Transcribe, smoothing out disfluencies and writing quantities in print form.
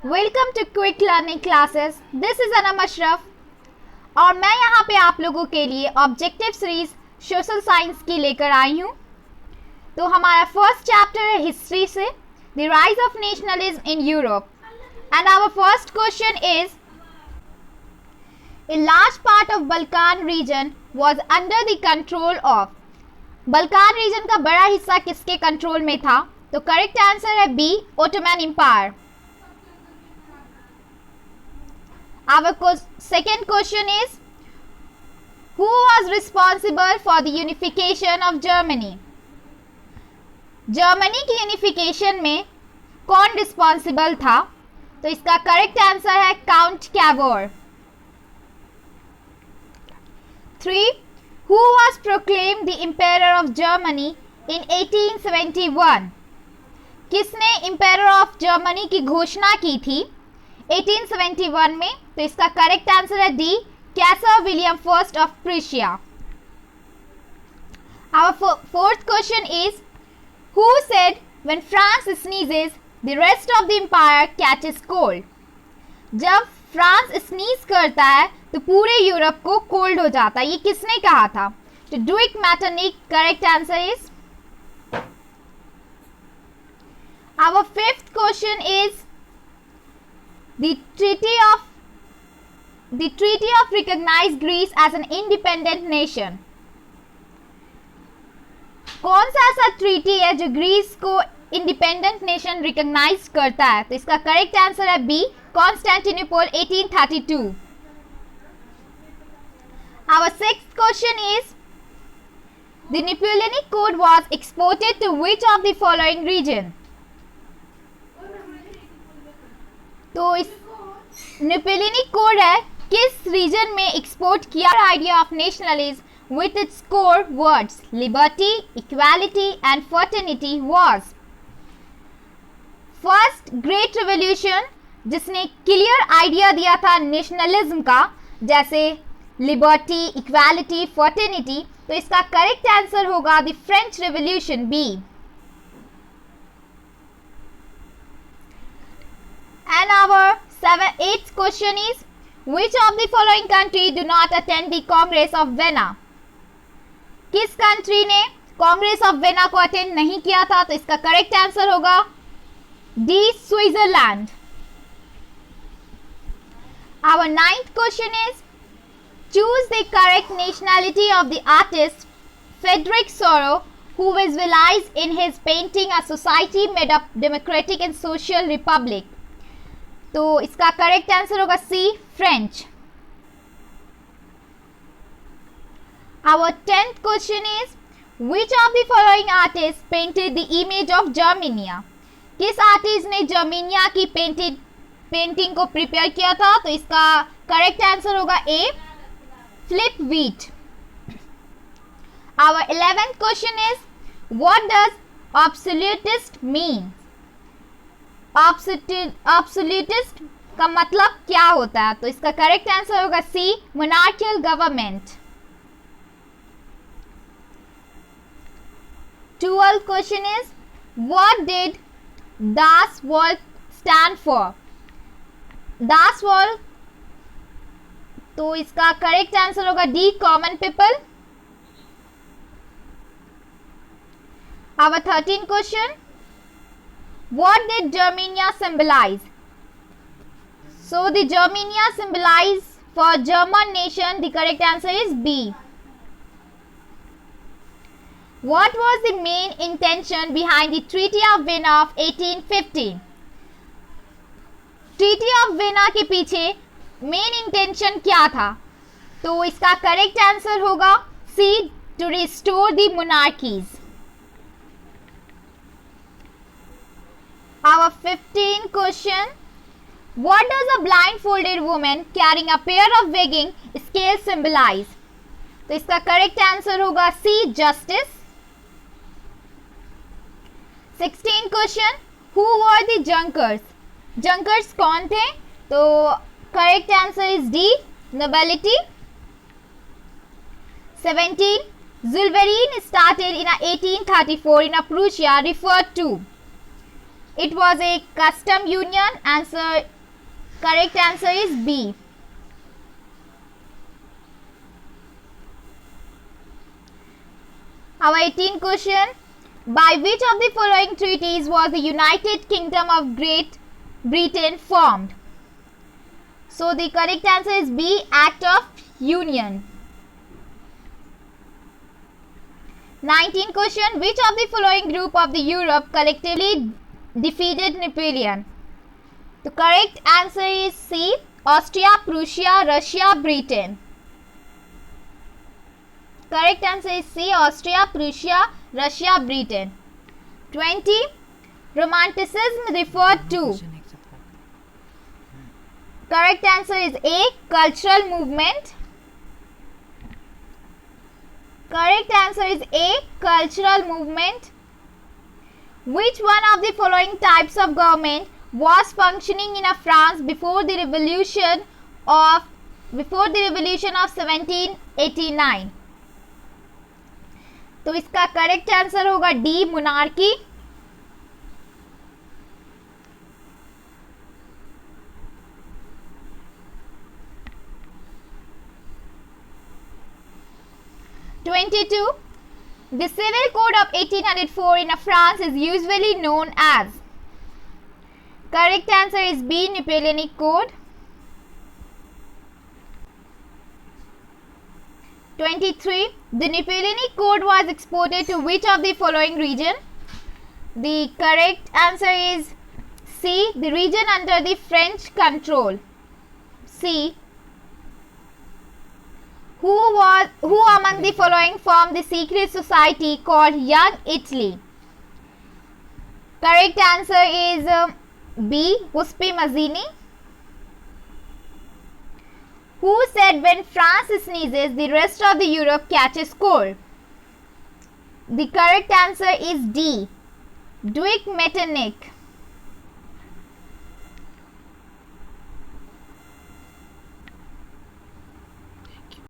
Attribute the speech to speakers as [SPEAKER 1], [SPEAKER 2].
[SPEAKER 1] Welcome to quick learning classes. This is Anam Ashraf और मैं यहाँ पे आप लोगों के लिए ऑब्जेक्टिव सीरीज सोशल साइंस की लेकर आई हूँ। तो हमारा फर्स्ट चैप्टर है हिस्ट्री से, the rise of nationalism in Europe, and our first question is a large part of Balkan region was under the control of. Balkan region का बड़ा हिस्सा किसके कंट्रोल में था? तो करेक्ट आंसर है B, Ottoman Empire. Our second question is, who was responsible for the unification of Germany? Germany की unification में कौन रिस्पॉन्सिबल था? तो इसका करेक्ट आंसर है count Cavour. 3. Who was proclaimed the Emperor of Germany in 1871? किसने Emperor of Germany की घोषणा की थी 1871 में? तो इसका करेक्ट आंसर है D, Kaiser William first of Prussia. Our fourth question is, who said when France sneezes the rest of the empire catches cold? जब फ्रांस स्नीज करता है तो पूरे यूरोप को कोल्ड हो जाता है, ये किसने कहा था? तो Duke Metternich. Correct answer is. Our fifth question is, The treaty of recognized Greece as an independent nation. कौन सा ऐसा ट्रीटी है जो ग्रीस को इंडिपेंडेंट नेशन रिकॉग्नाइज करता है? तो इसका करेक्ट आंसर है B, Constantinople 1832। Our sixth question is, the Napoleonic Code was exported to which of the following region? तो इस नेपोलियनिक कोड है किस रीजन में एक्सपोर्ट किया? Idea of nationalism with its core words liberty, equality and fraternity was. First great revolution जिसने clear idea दिया था nationalism का, जैसे लिबर्टी, इक्वालिटी, फर्टर्निटी, तो इसका करेक्ट आंसर होगा the French Revolution, B. And our eighth question is, which of the following country do not attend the Congress of Vienna? किस country ने कांग्रेस ऑफ वेना को अटेंड नहीं किया था? तो इसका करेक्ट आंसर होगा D, Switzerland. Our ninth question is, choose the correct nationality of the artist Frederick Sorrow, who visualized in his painting a society made up democratic and social republic. तो इसका correct answer होगा सी, French. Our 10th question is, which of the following artists painted the image of Germania? किस artist ने Germania की painting को prepare किया था? तो इसका करेक्ट आंसर होगा A, Philipp Veit. Our 11th question is, what does absolutist mean? Absolutist का मतलब क्या होता है? तो इसका करेक्ट आंसर होगा C, monarchical government. 12th question is, what did Das Volk stand for? Das Volk, तो इसका करेक्ट आंसर होगा D, common people. Our 13th question, what did Germania symbolize? So the Germania symbolize for German nation. The correct answer is B. What was the main intention behind the Treaty of Vienna of 1850? Treaty of Vienna के पीछे main intention क्या था? तो इसका correct answer होगा C, to restore the monarchies. Our 15th question, what does a blindfolded woman carrying a pair of weighing scales symbolize? तो इसका correct answer होगा C, justice. 16th question, who were the Junkers? Junkers कौन थे? तो correct answer is D, nobility। 17, Zulverin started in 1834 in Prussia referred to. It was a custom union. Correct answer is B. Our 18th question. By which of the following treaties was the United Kingdom of Great Britain formed? So the correct answer is B, Act of Union. 19th question. Which of the following group of the Europe collectively defeated Napoleon? The correct answer is C, Austria, Prussia, Russia, Britain. Correct answer is C, Austria, Prussia, Russia, Britain. 20. Romanticism referred to. Correct answer is A, cultural movement. Correct answer is A, cultural movement. Which one of the following types of government was functioning in France before the revolution of 1789? तो इसका correct answer होगा D, monarchy. The Civil Code of 1804 in France is usually known as. Correct answer is B, Napoleonic Code. 23. The Napoleonic Code was exported to which of the following region? The correct answer is C, the region under the French control. C. Who among the following formed the secret society called Young Italy? Correct answer is B, Giuseppe Mazzini. Who said when France sneezes, the rest of the Europe catches cold? The correct answer is D, Duke Metternich.